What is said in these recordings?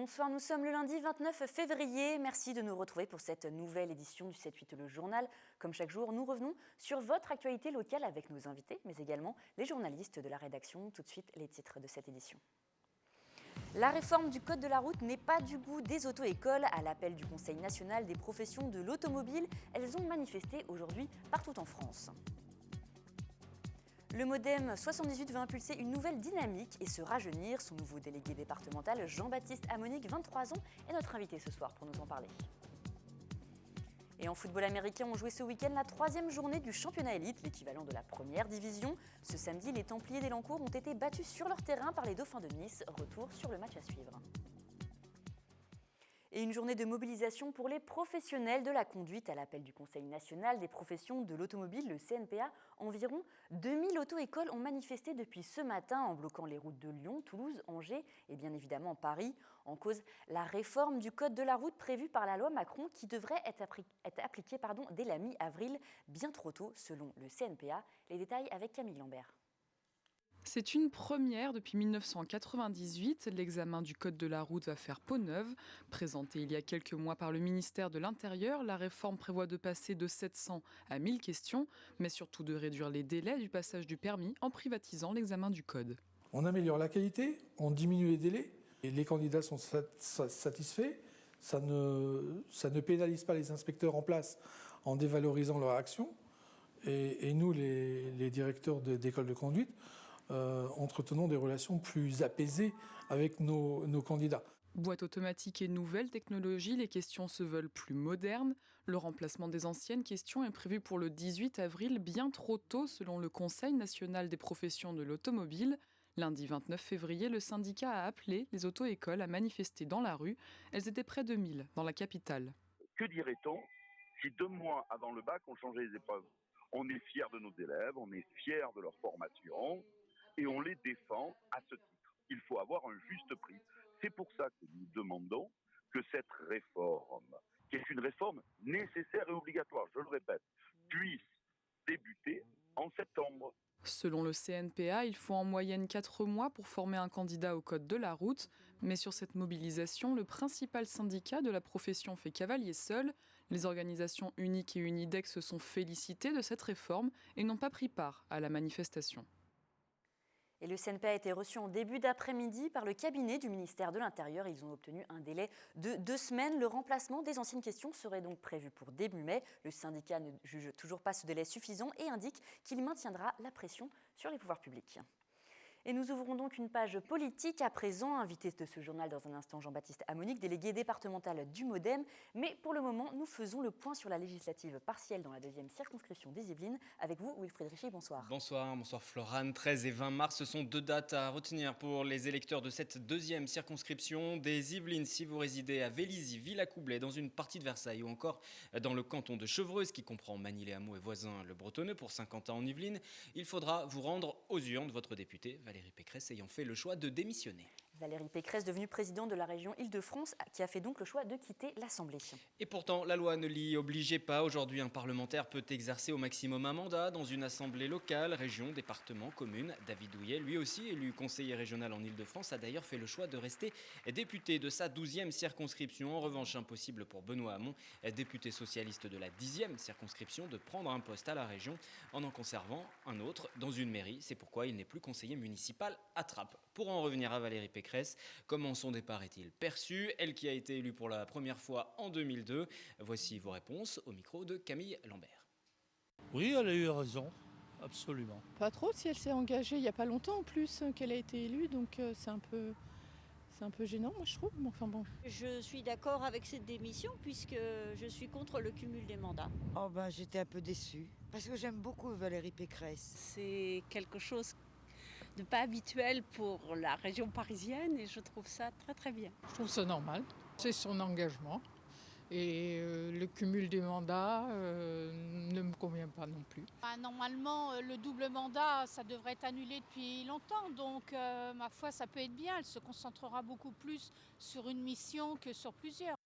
Bonsoir, nous sommes le lundi 29 février. Merci de nous retrouver pour cette nouvelle édition du 7-8 Le Journal. Comme chaque jour, nous revenons sur votre actualité locale avec nos invités, mais également les journalistes de la rédaction. Tout de suite, les titres de cette édition. La réforme du Code de la route n'est pas du goût des auto-écoles. À l'appel du Conseil national des professions de l'automobile, elles ont manifesté aujourd'hui partout en France. Le Modem 78 va impulser une nouvelle dynamique et se rajeunir. Son nouveau délégué départemental, Jean-Baptiste Amonique, 23 ans, est notre invité ce soir pour nous en parler. Et en football américain, on jouait ce week-end la 3e journée du championnat élite, l'équivalent de la première division. Ce samedi, les Templiers d'Elancourt ont été battus sur leur terrain par les Dauphins de Nice. Retour sur le match à suivre. Et une journée de mobilisation pour les professionnels de la conduite à l'appel du Conseil national des professions de l'automobile, le CNPA. Environ 2000 auto-écoles ont manifesté depuis ce matin en bloquant les routes de Lyon, Toulouse, Angers et bien évidemment Paris. En cause, la réforme du Code de la route prévue par la loi Macron qui devrait être appliquée dès la mi-avril, bien trop tôt selon le CNPA. Les détails avec Camille Lambert. C'est une première depuis 1998. L'examen du Code de la route va faire peau neuve. Présentée il y a quelques mois par le ministère de l'Intérieur, la réforme prévoit de passer de 700 à 1000 questions, mais surtout de réduire les délais du passage du permis en privatisant l'examen du Code. On améliore la qualité, on diminue les délais, et les candidats sont satisfaits. Ça ne pénalise pas les inspecteurs en place en dévalorisant leur action. Et nous, les directeurs d'écoles de conduite, entretenons des relations plus apaisées avec nos candidats. Boîte automatique et nouvelles technologies, les questions se veulent plus modernes. Le remplacement des anciennes questions est prévu pour le 18 avril, bien trop tôt selon le Conseil national des professions de l'automobile. Lundi 29 février, le syndicat a appelé les auto-écoles à manifester dans la rue. Elles étaient près de 1000 dans la capitale. Que dirait-on si 2 mois avant le bac, on changeait les épreuves ? On est fiers de nos élèves, on est fiers de leur formation et on les défend à ce titre. Il faut avoir un juste prix. C'est pour ça que nous demandons que cette réforme, qui est une réforme nécessaire et obligatoire, je le répète, puisse débuter en septembre. Selon le CNPA, il faut en moyenne 4 mois pour former un candidat au Code de la route. Mais sur cette mobilisation, le principal syndicat de la profession fait cavalier seul. Les organisations UNIC et UNIDEX se sont félicitées de cette réforme et n'ont pas pris part à la manifestation. Et le CNPA a été reçu en début d'après-midi par le cabinet du ministère de l'Intérieur. Ils ont obtenu un délai de 2 semaines. Le remplacement des anciennes questions serait donc prévu pour début mai. Le syndicat ne juge toujours pas ce délai suffisant et indique qu'il maintiendra la pression sur les pouvoirs publics. Et nous ouvrons donc une page politique à présent. Invité de ce journal dans un instant, Jean-Baptiste Amonique, délégué départemental du Modem. Mais pour le moment, nous faisons le point sur la législative partielle dans la 2e circonscription des Yvelines. Avec vous, Wilfried Richy, bonsoir. Bonsoir Florane. 13 et 20 mars, ce sont 2 dates à retenir pour les électeurs de cette 2e circonscription des Yvelines. Si vous résidez à Vélizy, Villacoublay, dans une partie de Versailles ou encore dans le canton de Chevreuse, qui comprend Magny-les-Hameaux et voisin le Bretonneux pour Saint-Quentin en Yvelines, il faudra vous rendre aux urnes. Votre député, Valérie Pécresse, ayant fait le choix de démissionner. Valérie Pécresse, devenue présidente de la région Île-de-France, qui a fait donc le choix de quitter l'Assemblée. Et pourtant, la loi ne l'y obligeait pas. Aujourd'hui, un parlementaire peut exercer au maximum un mandat dans une assemblée locale, région, département, commune. David Douillet, lui aussi élu conseiller régional en Île-de-France, a d'ailleurs fait le choix de rester député de sa 12e circonscription. En revanche, impossible pour Benoît Hamon, député socialiste de la 10e circonscription, de prendre un poste à la région en conservant un autre dans une mairie. C'est pourquoi il n'est plus conseiller municipal à Trappes. Pour en revenir à Valérie Pécresse, comment son départ est-il perçu ? Elle qui a été élue pour la première fois en 2002. Voici vos réponses au micro de Camille Lambert. Oui, elle a eu raison, absolument. Pas trop, si elle s'est engagée il n'y a pas longtemps en plus qu'elle a été élue, donc c'est un peu gênant, moi je trouve. Mais enfin bon. Je suis d'accord avec cette démission puisque je suis contre le cumul des mandats. J'étais un peu déçue parce que j'aime beaucoup Valérie Pécresse. C'est quelque chose de pas habituel pour la région parisienne et je trouve ça très très bien. Je trouve ça normal, c'est son engagement et le cumul des mandats ne me convient pas non plus. Normalement, le double mandat, ça devrait être annulé depuis longtemps, donc ma foi, ça peut être bien. Elle se concentrera beaucoup plus sur une mission que sur plusieurs.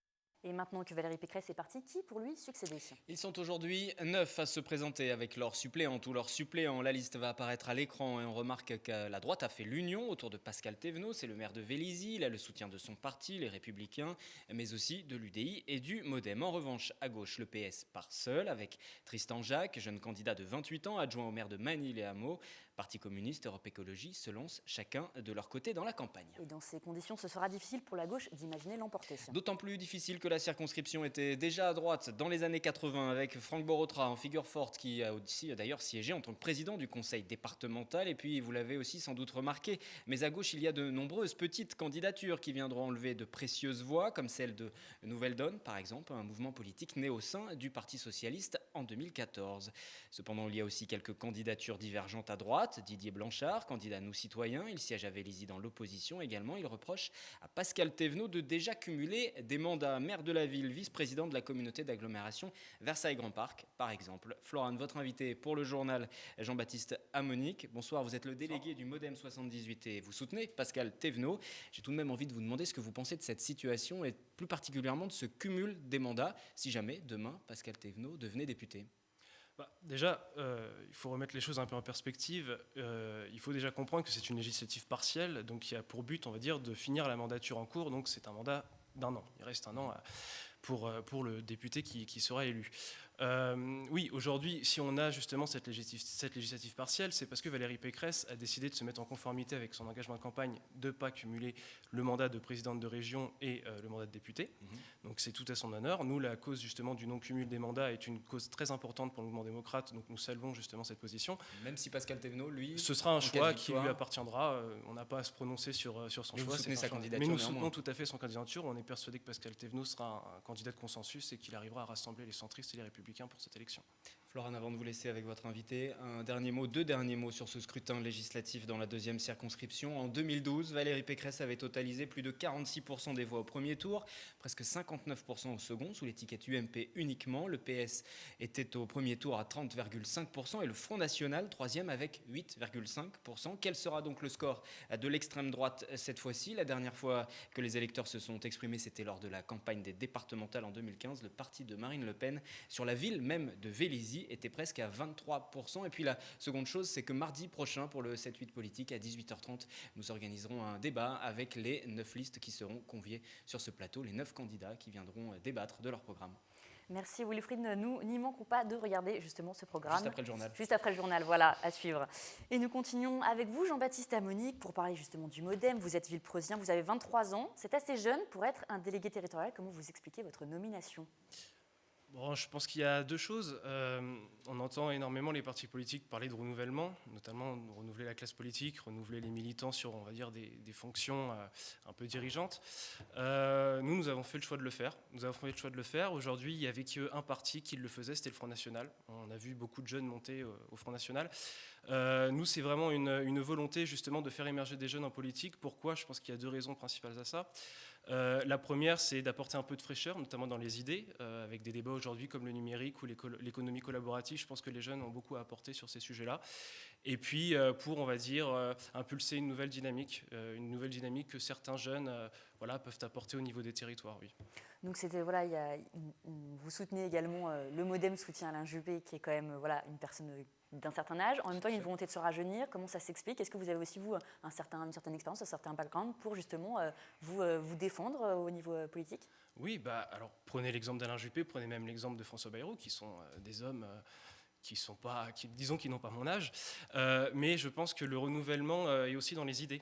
Et maintenant que Valérie Pécresse est partie, qui pour lui succéder? Ils sont aujourd'hui 9 à se présenter avec leurs suppléantes ou leurs suppléants. La liste va apparaître à l'écran et on remarque que la droite a fait l'union autour de Pascal Thévenot. C'est le maire de Vélizy. Il a le soutien de son parti, les Républicains, mais aussi de l'UDI et du MoDem. En revanche, à gauche, le PS part seul avec Tristan Jacques, jeune candidat de 28 ans, adjoint au maire de Manille-les-Hameaux. Parti communiste, Europe Écologie se lancent chacun de leur côté dans la campagne. Et dans ces conditions, ce sera difficile pour la gauche d'imaginer l'emporter. D'autant plus difficile que la circonscription était déjà à droite dans les années 80 avec Franck Borotra en figure forte qui a aussi d'ailleurs siégé en tant que président du conseil départemental. Et puis vous l'avez aussi sans doute remarqué, mais à gauche il y a de nombreuses petites candidatures qui viendront enlever de précieuses voix comme celle de Nouvelle Donne par exemple, un mouvement politique né au sein du Parti socialiste en 2014. Cependant il y a aussi quelques candidatures divergentes à droite. Didier Blanchard, candidat Nous Citoyens, il siège à Vélizy dans l'opposition également. Il reproche à Pascal Thévenot de déjà cumuler des mandats. Maire de la ville, vice-président de la communauté d'agglomération Versailles-Grand Parc, par exemple. Florane, votre invité pour le journal, Jean-Baptiste Amonique. Bonsoir, vous êtes le délégué du MoDem 78 et vous soutenez Pascal Thévenot. J'ai tout de même envie de vous demander ce que vous pensez de cette situation et plus particulièrement de ce cumul des mandats si jamais demain Pascal Thévenot devenait député. Déjà, il faut remettre les choses un peu en perspective. Il faut déjà comprendre que c'est une législative partielle, donc qui a pour but, on va dire, de finir la mandature en cours. Donc c'est un mandat d'1 an. Il reste 1 an pour le député qui sera élu. Oui, aujourd'hui, si on a justement cette législative partielle, c'est parce que Valérie Pécresse a décidé de se mettre en conformité avec son engagement de campagne de ne pas cumuler le mandat de présidente de région et le mandat de député. Donc c'est tout à son honneur. Nous, la cause justement du non-cumul des mandats est une cause très importante pour le mouvement démocrate, donc nous saluons justement cette position. Même si Pascal Thévenot, lui... Ce sera un choix qui lui appartiendra. On n'a pas à se prononcer sur son choix. Vous soutenez sa candidature, mais nous soutenons tout à fait son candidature. On est persuadé que Pascal Thévenot sera un candidat de consensus et qu'il arrivera à rassembler les centristes et les républicains pour cette élection. Florane, avant de vous laisser avec votre invité, deux derniers mots sur ce scrutin législatif dans la deuxième circonscription. En 2012, Valérie Pécresse avait totalisé plus de 46% des voix au premier tour, presque 59% au second, sous l'étiquette UMP uniquement. Le PS était au premier tour à 30,5% et le Front National, troisième, avec 8,5%. Quel sera donc le score de l'extrême droite cette fois-ci? La dernière fois que les électeurs se sont exprimés, c'était lors de la campagne des départementales en 2015. Le parti de Marine Le Pen, sur la ville même de Vélizy, était presque à 23%. Et puis la seconde chose, c'est que mardi prochain, pour le 7-8 politique, à 18h30, nous organiserons un débat avec les 9 listes qui seront conviées sur ce plateau, les 9 candidats qui viendront débattre de leur programme. Merci Wilfried, nous n'y manquons pas de regarder justement ce programme. Juste après le journal. Juste après le journal, voilà, à suivre. Et nous continuons avec vous, Jean-Baptiste Amonique, pour parler justement du MoDem. Vous êtes Villepreusien, vous avez 23 ans, c'est assez jeune pour être un délégué territorial. Comment vous expliquez votre nomination ? Bon, je pense qu'il y a deux choses. On entend énormément les partis politiques parler de renouvellement, notamment de renouveler la classe politique, renouveler les militants sur, on va dire, des fonctions un peu dirigeantes. Nous avons fait le choix de le faire. Aujourd'hui, il n'y avait qu'un parti qui le faisait, c'était le Front National. On a vu beaucoup de jeunes monter au Front National. Nous, c'est vraiment une volonté justement de faire émerger des jeunes en politique. Pourquoi ? Je pense qu'il y a deux raisons principales à ça. La première, c'est d'apporter un peu de fraîcheur, notamment dans les idées, avec des débats aujourd'hui comme le numérique ou l'économie collaborative. Je pense que les jeunes ont beaucoup à apporter sur ces sujets-là. Et puis, pour, on va dire, impulser une nouvelle dynamique que certains jeunes peuvent apporter au niveau des territoires, oui. Donc, vous soutenez également, le MoDem soutient Alain Juppé, qui est quand même une personne d'un certain âge. En même temps, il y a une volonté de se rajeunir. Comment ça s'explique ? Est-ce que vous avez aussi, vous, une certaine expérience, un certain background pour justement vous défendre au niveau politique ? Oui, alors prenez l'exemple d'Alain Juppé, prenez même l'exemple de François Bayrou, qui sont des hommes qui n'ont pas mon âge. Mais je pense que le renouvellement est aussi dans les idées.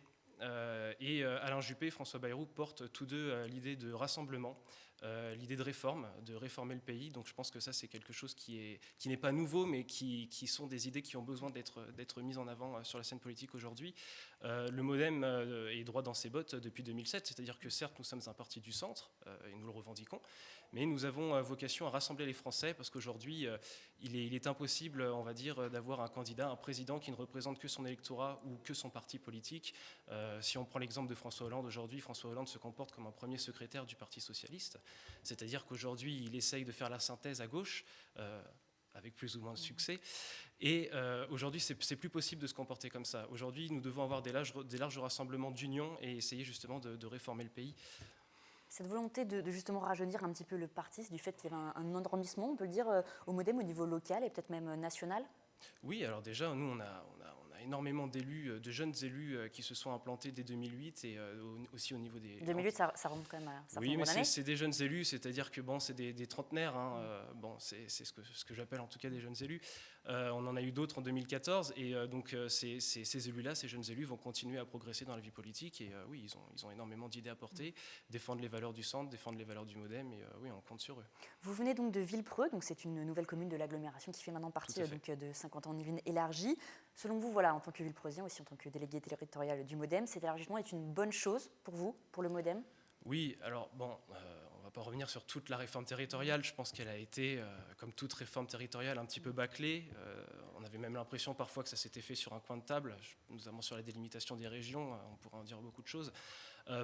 Et Alain Juppé et François Bayrou portent tous deux l'idée de rassemblement, l'idée de réformer le pays. Donc je pense que ça, c'est quelque chose qui n'est pas nouveau, mais qui sont des idées qui ont besoin d'être mises en avant sur la scène politique aujourd'hui. Le MoDem est droit dans ses bottes depuis 2007, c'est-à-dire que certes, nous sommes un parti du centre, et nous le revendiquons, mais nous avons vocation à rassembler les Français, parce qu'aujourd'hui, il est impossible, on va dire, d'avoir un président qui ne représente que son électorat ou que son parti politique. Si on prend l'exemple de François Hollande, aujourd'hui, François Hollande se comporte comme un premier secrétaire du Parti socialiste, c'est-à-dire qu'aujourd'hui, il essaye de faire la synthèse à gauche, avec plus ou moins de succès. Et aujourd'hui, c'est plus possible de se comporter comme ça. Aujourd'hui, nous devons avoir des larges rassemblements d'union et essayer justement de réformer le pays. Cette volonté de justement rajeunir un petit peu le parti, c'est du fait qu'il y avait un endormissement, on peut le dire, au MoDem au niveau local et peut-être même national? Oui, alors déjà, nous, on a énormément d'élus, de jeunes élus qui se sont implantés dès 2008 et aussi au niveau des... 2008, ça remonte quand même à un certain Oui, nombre mais d'années. c'est des jeunes élus, c'est-à-dire que bon, c'est des trentenaires. Hein, bon, c'est ce que j'appelle en tout cas des jeunes élus. On en a eu d'autres en 2014 et donc ces élus-là, ces jeunes élus vont continuer à progresser dans la vie politique et oui, ils ont énormément d'idées à porter, défendre les valeurs du centre, défendre les valeurs du MoDem et oui, on compte sur eux. Vous venez donc de Villepreux, donc c'est une nouvelle commune de l'agglomération qui fait maintenant partie donc, de 50 ans Yvelines élargie. Selon vous, voilà, en tant que Villepreusien, aussi en tant que délégué territorial du MoDem, cet élargissement est une bonne chose pour vous, pour le MoDem? Oui, alors bon, on ne va pas revenir sur toute la réforme territoriale. Je pense qu'elle a été, comme toute réforme territoriale, un petit peu bâclée. On avait même l'impression parfois que ça s'était fait sur un coin de table, notamment sur la délimitation des régions. On pourrait en dire beaucoup de choses.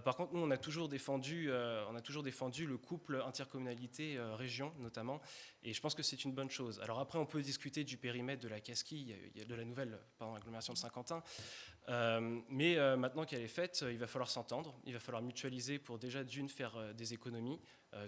Par contre, nous, on a toujours défendu le couple intercommunalité-région, notamment, et je pense que c'est une bonne chose. Alors après, on peut discuter du périmètre de la Casquille, de la nouvelle agglomération de Saint-Quentin, mais maintenant qu'elle est faite, il va falloir s'entendre, il va falloir mutualiser pour déjà d'une faire des économies,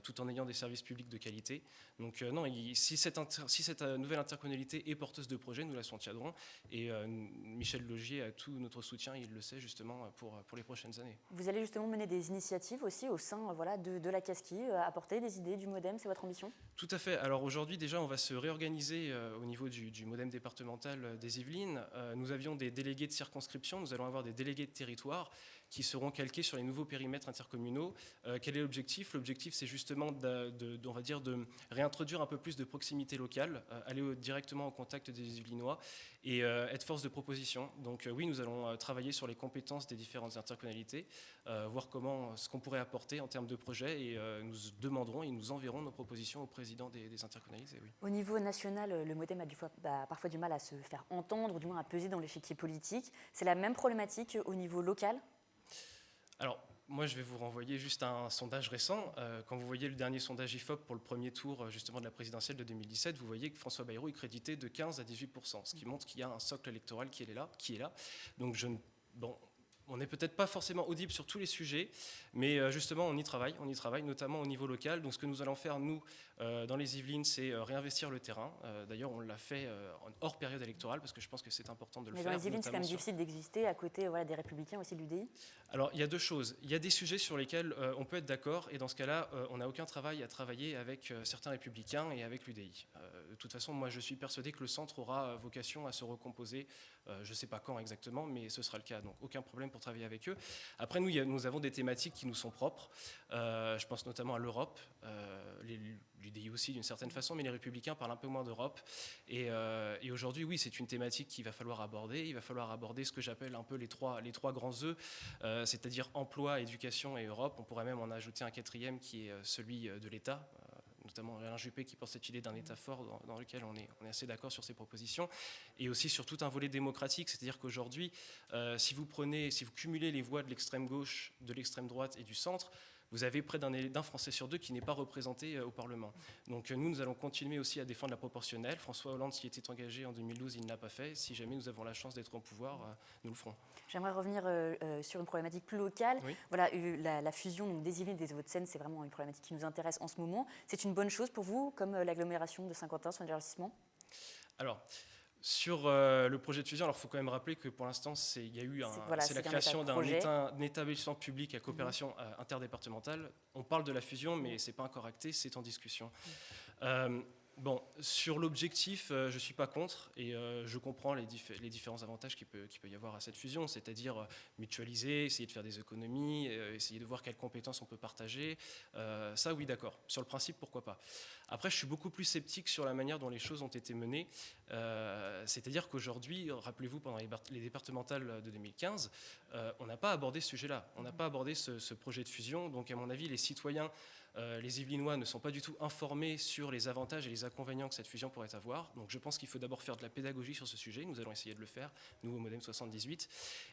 tout en ayant des services publics de qualité. Donc non, si cette nouvelle intercommunalité est porteuse de projets, nous la soutiendrons, et Michel Laugier a tout notre soutien, il le sait justement, pour les prochaines années. Vous allez justement mener des initiatives aussi au sein de la Casquille, apporter des idées du MoDem, c'est votre ambition? Tout à fait. Alors aujourd'hui, déjà, on va se réorganiser au niveau du MoDem départemental des Yvelines. Nous avions des délégués de circonscription, nous allons avoir des délégués de territoire qui seront calqués sur les nouveaux périmètres intercommunaux. Quel est l'objectif? L'objectif, c'est justement on va dire de réintroduire un peu plus de proximité locale, aller directement au contact des Yvelinois et être force de proposition. Donc oui, nous allons travailler sur les compétences des différentes intercommunalités, voir ce qu'on pourrait apporter en termes de projets et nous demanderons et nous enverrons nos propositions au président des intercommunalités. Oui. Au niveau national, le MoDem a parfois du mal à se faire entendre, ou du moins à peser dans l'échiquier politique. C'est la même problématique au niveau local? Alors, moi, je vais vous renvoyer juste à un sondage récent. Quand vous voyez le dernier sondage IFOP pour le premier tour justement de la présidentielle de 2017, vous voyez que François Bayrou est crédité de 15 à 18%, ce qui montre qu'il y a un socle électoral qui est là. Donc, on n'est peut-être pas forcément audible sur tous les sujets, mais justement, on y travaille notamment au niveau local. Donc, ce que nous allons faire, nous, dans les Yvelines, c'est réinvestir le terrain. D'ailleurs, on l'a fait hors période électorale, parce que je pense que c'est important de le faire. Mais dans les Yvelines, c'est quand même difficile d'exister à côté des Républicains, aussi de l'UDI? Alors, il y a deux choses. Il y a des sujets sur lesquels on peut être d'accord, et dans ce cas-là, on n'a aucun travail à travailler avec certains Républicains et avec l'UDI. De toute façon, moi, je suis persuadé que le centre aura vocation à se recomposer. Je ne sais pas quand exactement, mais ce sera le cas. Donc, aucun problème pour travailler avec eux. Après, nous avons des thématiques qui nous sont propres. Je pense notamment à l'Europe, l'UDI aussi d'une certaine façon, mais les Républicains parlent un peu moins d'Europe. Et aujourd'hui, oui, c'est une thématique qu'il va falloir aborder. Il va falloir aborder ce que j'appelle un peu les trois grands œufs, c'est-à-dire emploi, éducation et Europe. On pourrait même en ajouter un quatrième qui est celui de l'État, notamment Alain Juppé qui porte cette idée d'un État fort dans lequel on est assez d'accord sur ces propositions, et aussi sur tout un volet démocratique, c'est-à-dire qu'aujourd'hui, si vous cumulez les voix de l'extrême gauche, de l'extrême droite et du centre, vous avez près d'un Français sur deux qui n'est pas représenté au Parlement. Donc nous allons continuer aussi à défendre la proportionnelle. François Hollande s'y était engagé en 2012, il ne l'a pas fait. Si jamais nous avons la chance d'être au pouvoir, nous le ferons. J'aimerais revenir sur une problématique plus locale. Oui. Voilà, la fusion des Yvelines et des Hauts-de-Seine, c'est vraiment une problématique qui nous intéresse en ce moment. C'est une bonne chose pour vous, comme l'agglomération de Saint-Quentin, son élargissement? Alors, sur le projet de fusion, il faut quand même rappeler que pour l'instant, c'est la création d'un établissement public à coopération interdépartementale. On parle de la fusion, mais ce n'est pas encore acté, c'est en discussion. Sur l'objectif, je ne suis pas contre et je comprends les différents avantages qu'il peut y avoir à cette fusion, c'est-à-dire mutualiser, essayer de faire des économies, essayer de voir quelles compétences on peut partager. Ça, oui, d'accord. Sur le principe, pourquoi pas. Après, je suis beaucoup plus sceptique sur la manière dont les choses ont été menées. C'est-à-dire qu'aujourd'hui, rappelez-vous, pendant les départementales de 2015, on n'a pas abordé ce sujet-là. On n'a pas abordé ce projet de fusion. Donc, à mon avis, les citoyens, les Yvelinois ne sont pas du tout informés sur les avantages et les inconvénients que cette fusion pourrait avoir. Donc je pense qu'il faut d'abord faire de la pédagogie sur ce sujet. Nous allons essayer de le faire, nous au MoDem 78.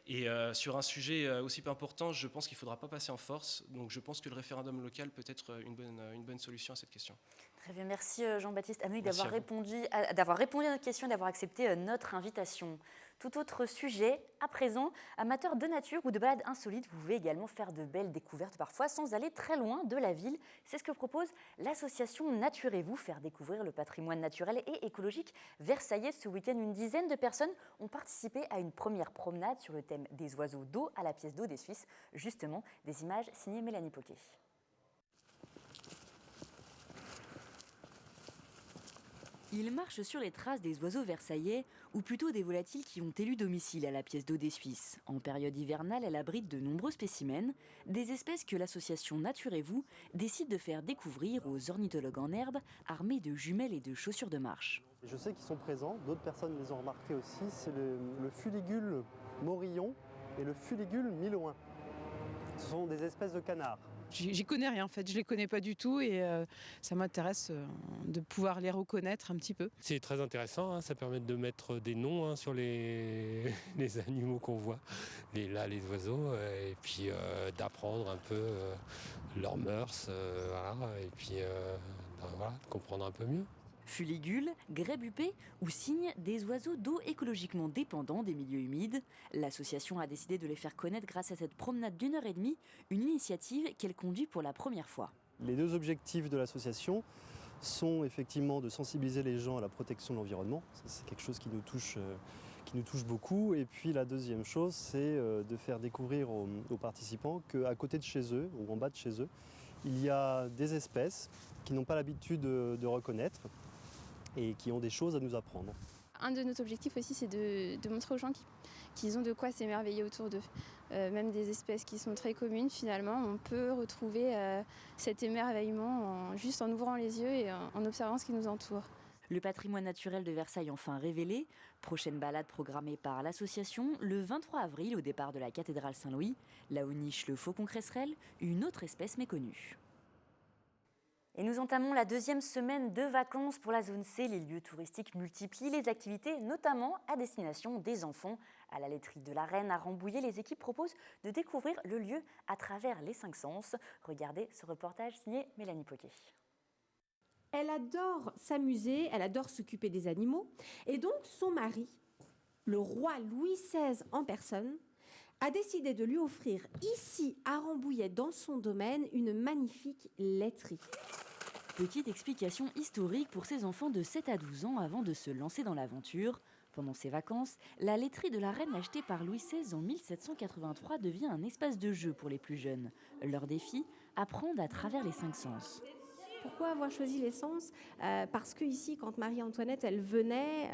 Et sur un sujet aussi peu important, je pense qu'il ne faudra pas passer en force. Donc je pense que le référendum local peut être une bonne solution à cette question. Très bien, merci Jean-Baptiste Ameuil Merci d'avoir à vous. répondu à notre question et d'avoir accepté notre invitation. Tout autre sujet, à présent, amateurs de nature ou de balades insolites, vous pouvez également faire de belles découvertes parfois sans aller très loin de la ville. C'est ce que propose l'association Naturez-vous, faire découvrir le patrimoine naturel et écologique versaillais. Ce week-end, une dizaine de personnes ont participé à une première promenade sur le thème des oiseaux d'eau à la pièce d'eau des Suisses. Justement, des images signées Mélanie Poquet. Ils marchent sur les traces des oiseaux versaillais, ou plutôt des volatiles qui ont élu domicile à la pièce d'eau des Suisses. En période hivernale, elle abrite de nombreux spécimens, des espèces que l'association Naturez-vous décide de faire découvrir aux ornithologues en herbe, armés de jumelles et de chaussures de marche. Je sais qu'ils sont présents, d'autres personnes les ont remarqués aussi, c'est le fuligule morillon et le fuligule milouin. Ce sont des espèces de canards. J'y connais rien en fait, je les connais pas du tout et ça m'intéresse de pouvoir les reconnaître un petit peu. C'est très intéressant, hein, ça permet de mettre des noms sur les animaux qu'on voit, les oiseaux, et puis d'apprendre un peu leurs mœurs, et puis comprendre un peu mieux. Fuligules, grèbes huppées ou cygnes, des oiseaux d'eau écologiquement dépendants des milieux humides. L'association a décidé de les faire connaître grâce à cette promenade d'1h30, une initiative qu'elle conduit pour la première fois. Les deux objectifs de l'association sont effectivement de sensibiliser les gens à la protection de l'environnement. C'est quelque chose qui nous touche beaucoup. Et puis la deuxième chose, c'est de faire découvrir aux participants qu'à côté de chez eux, ou en bas de chez eux, il y a des espèces qu'ils n'ont pas l'habitude de reconnaître et qui ont des choses à nous apprendre. Un de nos objectifs aussi, c'est de montrer aux gens qu'ils ont de quoi s'émerveiller autour d'eux. Même des espèces qui sont très communes, finalement, on peut retrouver cet émerveillement juste en ouvrant les yeux et en observant ce qui nous entoure. Le patrimoine naturel de Versailles enfin révélé. Prochaine balade programmée par l'association le 23 avril au départ de la cathédrale Saint-Louis. Là où niche le faucon cresserelle, une autre espèce méconnue. Et nous entamons la deuxième semaine de vacances pour la zone C. Les lieux touristiques multiplient les activités, notamment à destination des enfants. À la laiterie de la Reine à Rambouillet, les équipes proposent de découvrir le lieu à travers les 5 sens. Regardez ce reportage signé Mélanie Poquet. Elle adore s'amuser, elle adore s'occuper des animaux. Et donc son mari, le roi Louis XVI en personne, a décidé de lui offrir ici à Rambouillet, dans son domaine, une magnifique laiterie. Petite explication historique pour ces enfants de 7 à 12 ans avant de se lancer dans l'aventure. Pendant ses vacances, la laiterie de la Reine achetée par Louis XVI en 1783 devient un espace de jeu pour les plus jeunes. Leur défi, apprendre à travers les 5 sens. Pourquoi avoir choisi les sens ? Parce que ici, quand Marie-Antoinette elle venait,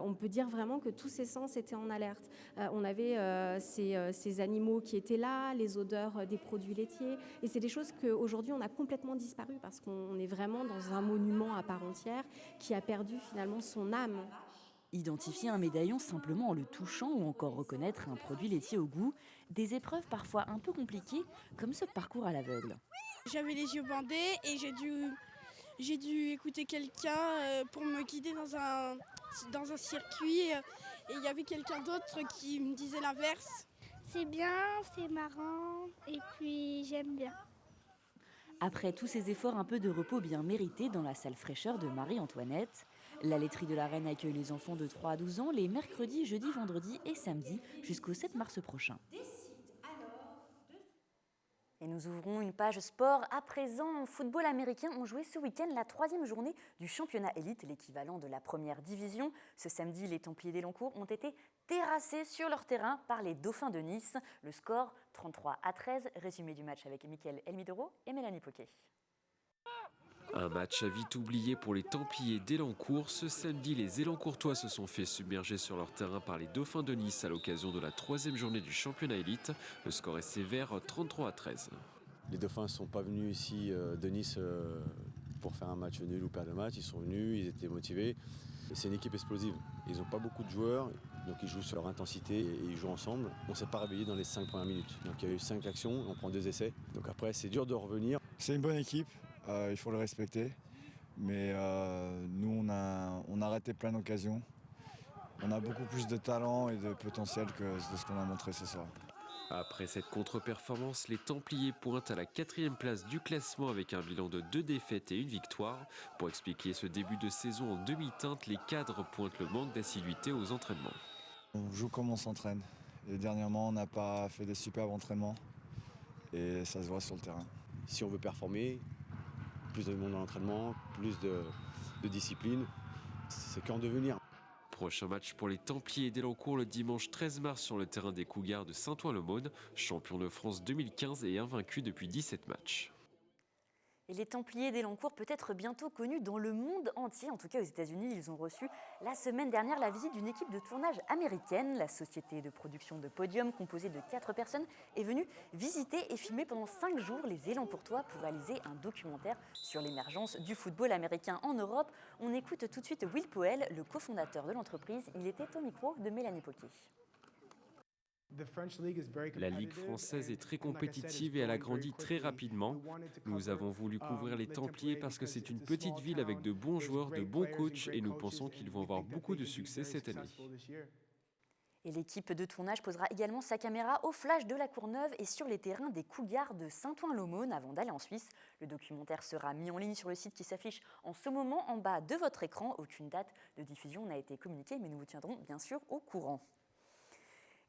on peut dire vraiment que tous ses sens étaient en alerte. On avait ces animaux qui étaient là, les odeurs des produits laitiers, et c'est des choses qu'aujourd'hui on a complètement disparu parce qu'on est vraiment dans un monument à part entière qui a perdu finalement son âme. Identifier un médaillon simplement en le touchant ou encore reconnaître un produit laitier au goût, des épreuves parfois un peu compliquées comme ce parcours à l'aveugle. J'avais les yeux bandés et j'ai dû écouter quelqu'un pour me guider dans un circuit et il y avait quelqu'un d'autre qui me disait l'inverse. C'est bien, c'est marrant et puis j'aime bien. Après tous ces efforts, un peu de repos bien mérité dans la salle fraîcheur de Marie-Antoinette. La laiterie de la Reine accueille les enfants de 3 à 12 ans les mercredis, jeudis, vendredis et samedis jusqu'au 7 mars prochain. Et nous ouvrons une page sport à présent. Football américain ont joué ce week-end la 3e journée du championnat élite, l'équivalent de la première division. Ce samedi, les Templiers d'Elancourt ont été terrassés sur leur terrain par les Dauphins de Nice. Le score 33-13. Résumé du match avec Mickaël Elmidoro et Mélanie Poquet. Un match à vite oublié pour les Templiers d'Elancourt. Ce samedi, les Elancourtois se sont fait submerger sur leur terrain par les Dauphins de Nice à l'occasion de la 3e journée du championnat élite. Le score est sévère, 33-13. Les Dauphins ne sont pas venus ici de Nice pour faire un match nul ou perdre le match. Ils sont venus, ils étaient motivés. Et c'est une équipe explosive. Ils n'ont pas beaucoup de joueurs, donc ils jouent sur leur intensité et ils jouent ensemble. On ne s'est pas réveillé dans les 5 premières minutes. Donc il y a eu 5 actions, on prend 2 essais. Donc après, c'est dur de revenir. C'est une bonne équipe. Il faut le respecter, mais nous on a raté plein d'occasions. On a beaucoup plus de talent et de potentiel que de ce qu'on a montré ce soir. Après cette contre-performance, les Templiers pointent à la 4e place du classement avec un bilan de 2 défaites et 1 victoire. Pour expliquer ce début de saison en demi-teinte, les cadres pointent le manque d'assiduité aux entraînements. On joue comme on s'entraîne. Et dernièrement, on n'a pas fait des superbes entraînements. Et ça se voit sur le terrain. Si on veut performer, plus de monde dans l'entraînement, plus de discipline, c'est qu'en devenir. Prochain match pour les Templiers d'Elancourt le dimanche 13 mars sur le terrain des Cougars de Saint-Ouen-le-Maune, champion de France 2015 et invaincu depuis 17 matchs. Et les Templiers d'Elancourt peut être bientôt connus dans le monde entier. En tout cas, aux États-Unis, ils ont reçu la semaine dernière la visite d'une équipe de tournage américaine. La société de production de Podium, composée de 4 personnes, est venue visiter et filmer pendant 5 jours les Élancourtois pour réaliser un documentaire sur l'émergence du football américain en Europe. On écoute tout de suite Will Powell, le cofondateur de l'entreprise. Il était au micro de Mélanie Poquet. La Ligue française est très compétitive et elle a grandi très rapidement. Nous avons voulu couvrir les Templiers parce que c'est une petite ville avec de bons joueurs, de bons coachs et nous pensons qu'ils vont avoir beaucoup de succès cette année. Et l'équipe de tournage posera également sa caméra au flash de la Courneuve et sur les terrains des Cougars de Saint-Ouen-l'Aumône avant d'aller en Suisse. Le documentaire sera mis en ligne sur le site qui s'affiche en ce moment en bas de votre écran. Aucune date de diffusion n'a été communiquée, mais nous vous tiendrons bien sûr au courant.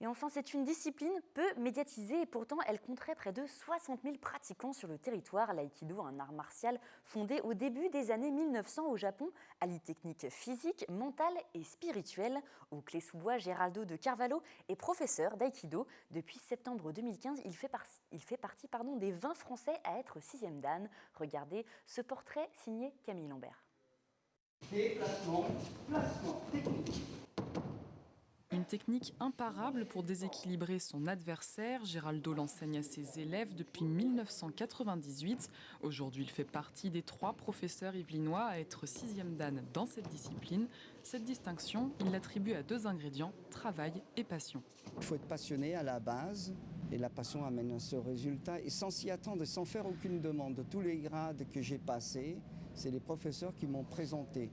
Et enfin, c'est une discipline peu médiatisée et pourtant elle compterait près de 60 000 pratiquants sur le territoire. L'aïkido, un art martial fondé au début des années 1900 au Japon, allie techniques physiques, mentales et spirituelles. Au Clé-sous-Bois, Geraldo de Carvalho est professeur d'aïkido. Depuis septembre 2015, il fait partie des 20 Français à être 6e dan. Regardez ce portrait signé Camille Lambert. Déplacement, placement technique. Une technique imparable pour déséquilibrer son adversaire. Geraldo l'enseigne à ses élèves depuis 1998. Aujourd'hui, il fait partie des 3 professeurs yvelinois à être 6e dan dans cette discipline. Cette distinction, il l'attribue à 2 ingrédients, travail et passion. Il faut être passionné à la base et la passion amène à ce résultat. Et sans s'y attendre et sans faire aucune demande, de tous les grades que j'ai passés, c'est les professeurs qui m'ont présenté.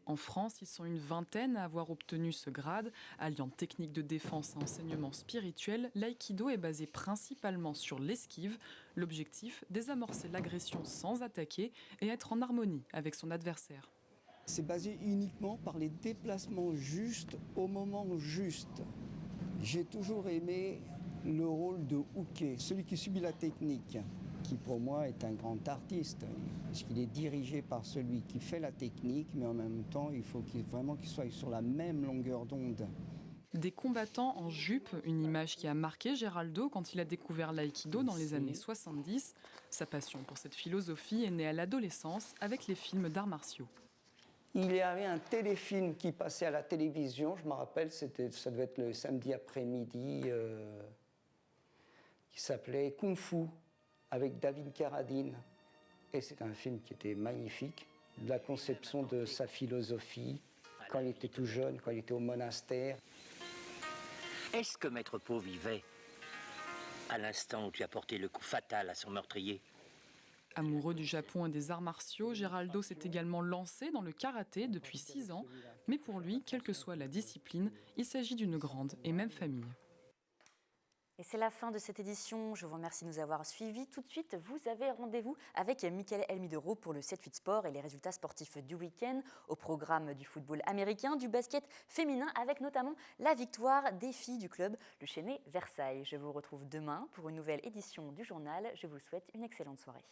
En France, ils sont une vingtaine à avoir obtenu ce grade. Alliant technique de défense et enseignement spirituel, l'aïkido est basé principalement sur l'esquive. L'objectif, désamorcer l'agression sans attaquer et être en harmonie avec son adversaire. C'est basé uniquement par les déplacements justes au moment juste. J'ai toujours aimé le rôle de Uke, celui qui subit la technique, qui pour moi est un grand artiste, parce qu'il est dirigé par celui qui fait la technique, mais en même temps, il faut qu'il soit sur la même longueur d'onde. Des combattants en jupe, une image qui a marqué Geraldo quand il a découvert l'aïkido dans les années 70. Sa passion pour cette philosophie est née à l'adolescence avec les films d'arts martiaux. Il y avait un téléfilm qui passait à la télévision, je me rappelle, ça devait être le samedi après-midi, qui s'appelait Kung Fu, avec David Carradine. Et c'est un film qui était magnifique, la conception de sa philosophie, quand il était tout jeune, quand il était au monastère. Est-ce que Maître Pau vivait à l'instant où tu as porté le coup fatal à son meurtrier? Amoureux du Japon et des arts martiaux, Geraldo s'est également lancé dans le karaté depuis 6 ans. Mais pour lui, quelle que soit la discipline, il s'agit d'une grande et même famille. Et c'est la fin de cette édition. Je vous remercie de nous avoir suivis. Tout de suite, vous avez rendez-vous avec Mickaël Elmidoro pour le 7-8 Sport et les résultats sportifs du week-end. Au programme du football américain, du basket féminin, avec notamment la victoire des filles du club Le Chesnay Versailles. Je vous retrouve demain pour une nouvelle édition du journal. Je vous souhaite une excellente soirée.